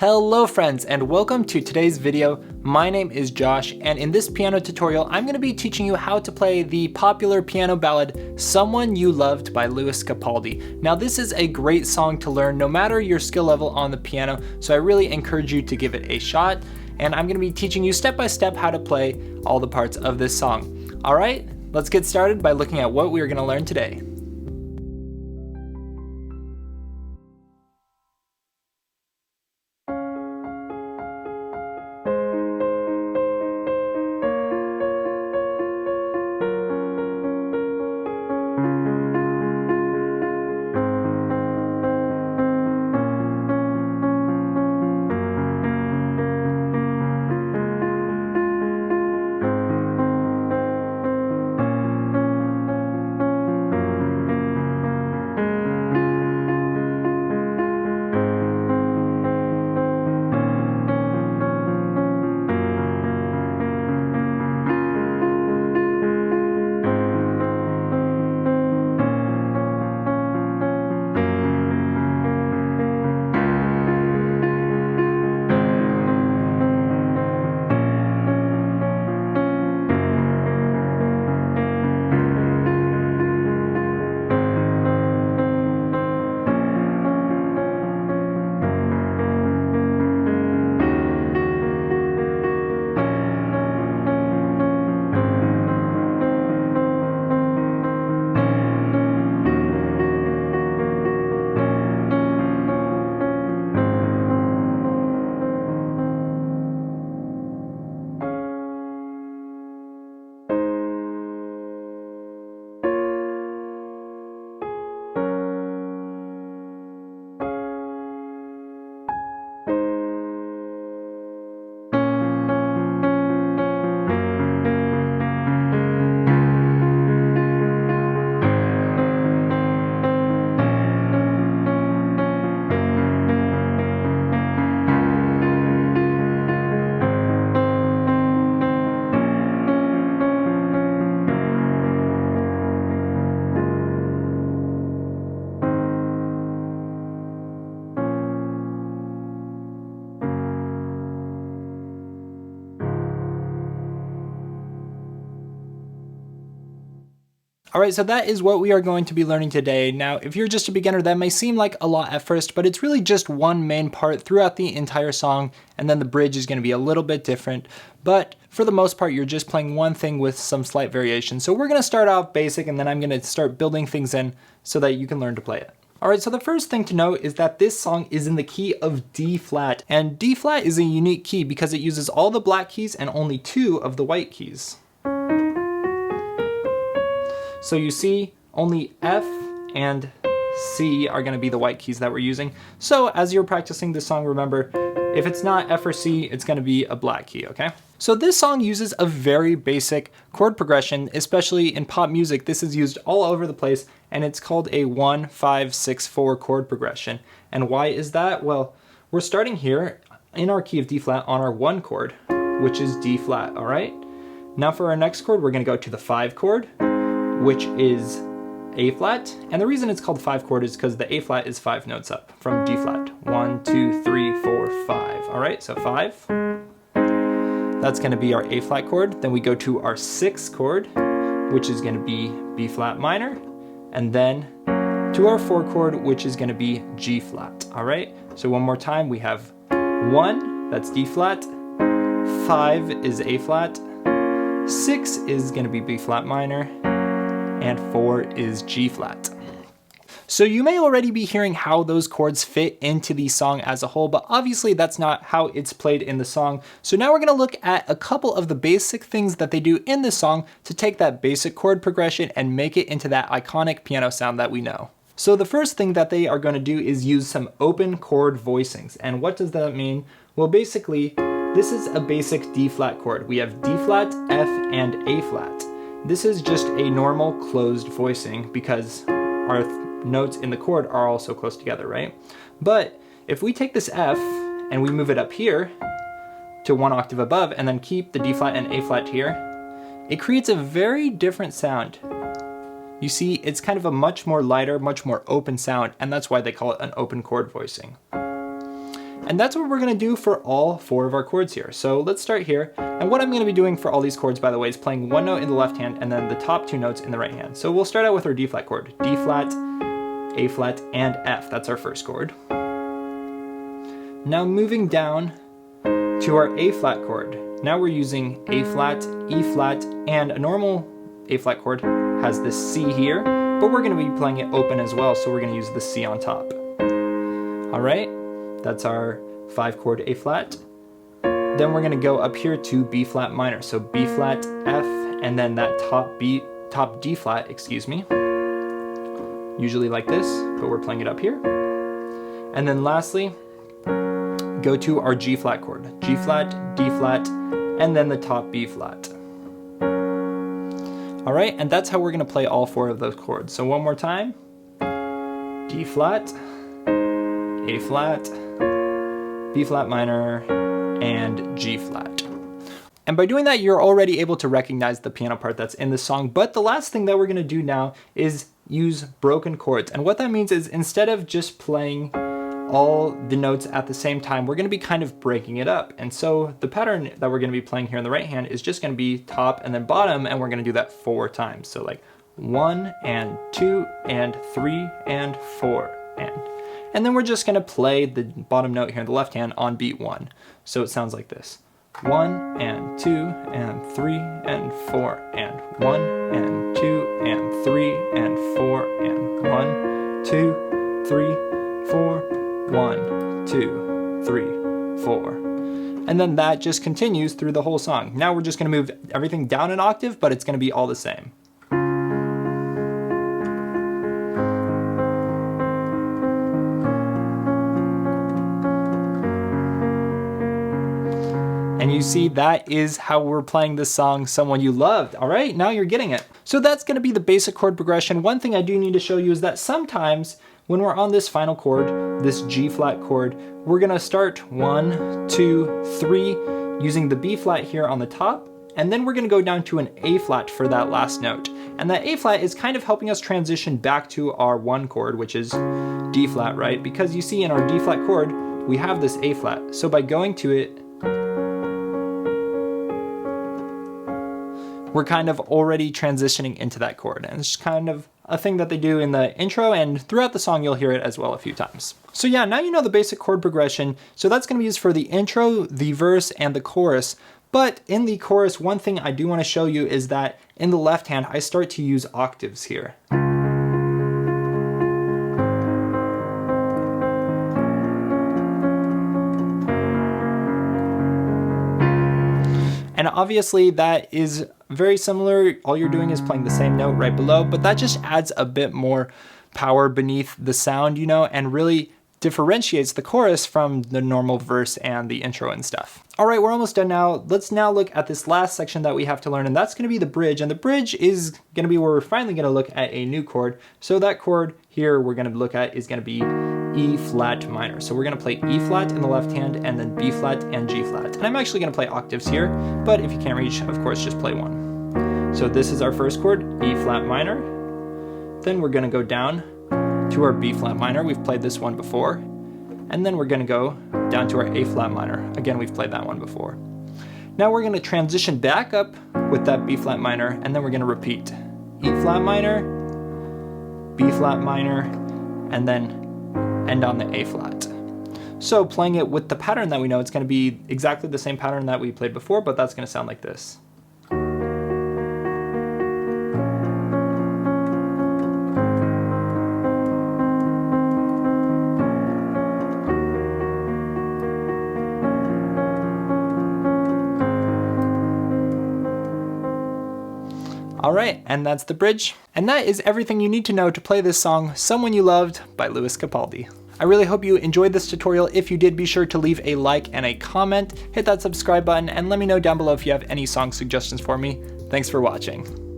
Hello friends, and welcome to today's video. My name is Josh, and in this piano tutorial I'm going to be teaching you how to play the popular piano ballad Someone You Loved by Lewis Capaldi. Now this is a great song to learn no matter your skill level on the piano, so I really encourage you to give it a shot, and I'm going to be teaching you step by step how to play all the parts of this song. Alright, let's get started by looking at what we are going to learn today. Alright, so that is what we are going to be learning today. Now, if you're just a beginner, that may seem like a lot at first, but it's really just one main part throughout the entire song, and then the bridge is going to be a little bit different. But for the most part, you're just playing one thing with some slight variation. So we're going to start off basic, and then I'm going to start building things in so that you can learn to play it. Alright, so the first thing to note is that this song is in the key of D flat, and D flat is a unique key because it uses all the black keys and only 2 of the white keys. So you see, only F and C are going to be the white keys that we're using. So as you're practicing this song, remember, if it's not F or C, it's going to be a black key, okay? So this song uses a very basic chord progression, especially in pop music. This is used all over the place, and it's called a 1-5-6-4 chord progression. And why is that? Well, we're starting here in our key of D flat on our 1 chord, which is D flat, all right? Now for our next chord, we're going to go to the 5 chord, which is A flat, and the reason it's called 5 chord is because the A flat is 5 notes up from D flat. 1, 2, 3, 4, 5. All right, so 5. That's going to be our A flat chord. Then we go to our 6th chord, which is going to be B flat minor, and then to our 4 chord, which is going to be G flat. All right, so one more time, we have 1, that's D flat, 5 is A flat, 6 is going to be B flat minor, and 4 is G flat. So you may already be hearing how those chords fit into the song as a whole, but obviously that's not how it's played in the song. So now we're going to look at a couple of the basic things that they do in the song to take that basic chord progression and make it into that iconic piano sound that we know. So the first thing that they are going to do is use some open chord voicings. And what does that mean? Well, basically, this is a basic D flat chord. We have D flat, F, and A flat. This is just a normal closed voicing because our notes in the chord are also close together, right? But if we take this F and we move it up here to 1 octave above and then keep the D flat and A flat here, it creates a very different sound. You see, it's kind of a much more lighter, much more open sound, and that's why they call it an open chord voicing. And that's what we're gonna do for all 4 of our chords here. So let's start here. And what I'm gonna be doing for all these chords, by the way, is playing one note in the left hand and then the top 2 notes in the right hand. So we'll start out with our D flat chord. D flat, A flat, and F. That's our first chord. Now moving down to our A flat chord. Now we're using A flat, E flat, and a normal A flat chord has this C here, but we're gonna be playing it open as well, so we're gonna use the C on top. All right, that's our 5 chord A flat. Then we're gonna go up here to B flat minor. So B flat, F, and then that top D flat, excuse me. Usually like this, but we're playing it up here. And then lastly, go to our G flat chord. G flat, D flat, and then the top B flat. All right, and that's how we're gonna play all 4 of those chords. So one more time, D flat, A flat, B flat minor, and G flat. And by doing that, you're already able to recognize the piano part that's in the song. But the last thing that we're gonna do now is use broken chords. And what that means is instead of just playing all the notes at the same time, we're gonna be kind of breaking it up. And so the pattern that we're gonna be playing here in the right hand is just gonna be top and then bottom, and we're gonna do that 4 times. So like 1 and 2 and 3 and 4 and then we're just gonna play the bottom note here in the left hand on beat 1. So it sounds like this. 1 and 2 and 3 and 4 and 1 and 2 and 3 and 4 and 1, 2, 3, 4, 1, 2, 3, 4. And then that just continues through the whole song. Now we're just gonna move everything down an octave, but it's gonna be all the same. And you see, that is how we're playing this song, Someone You Loved. All right, now you're getting it. So that's gonna be the basic chord progression. One thing I do need to show you is that sometimes when we're on this final chord, this G flat chord, we're gonna start 1, 2, 3, using the B flat here on the top, and then we're gonna go down to an A flat for that last note. And that A flat is kind of helping us transition back to our 1 chord, which is D flat, right? Because you see in our D flat chord, we have this A flat. So by going to it, we're kind of already transitioning into that chord. And it's kind of a thing that they do in the intro, and throughout the song you'll hear it as well a few times. So yeah, now you know the basic chord progression. So that's gonna be used for the intro, the verse, and the chorus. But in the chorus, one thing I do wanna show you is that in the left hand, I start to use octaves here. And obviously that is very similar. All you're doing is playing the same note right below, but that just adds a bit more power beneath the sound, you know, and really differentiates the chorus from the normal verse and the intro and stuff. All right, we're almost done now. Let's now look at this last section that we have to learn, and that's gonna be the bridge. And the bridge is gonna be where we're finally gonna look at a new chord. So that chord here we're gonna look at is gonna be E flat minor. So we're gonna play E flat in the left hand and then B flat and G flat. And I'm actually gonna play octaves here, but if you can't reach, of course, just play 1. So this is our first chord, E flat minor. Then we're gonna go down to our B flat minor. We've played this one before. And then we're gonna go down to our A flat minor. Again, we've played that one before. Now we're gonna transition back up with that B flat minor, and then we're gonna repeat. E flat minor, B flat minor, and then end on the A flat. So playing it with the pattern that we know, it's gonna be exactly the same pattern that we played before, but that's gonna sound like this. All right, and that's the bridge. And that is everything you need to know to play this song, Someone You Loved by Louis Capaldi. I really hope you enjoyed this tutorial. If you did, be sure to leave a like and a comment, hit that subscribe button, and let me know down below if you have any song suggestions for me. Thanks for watching.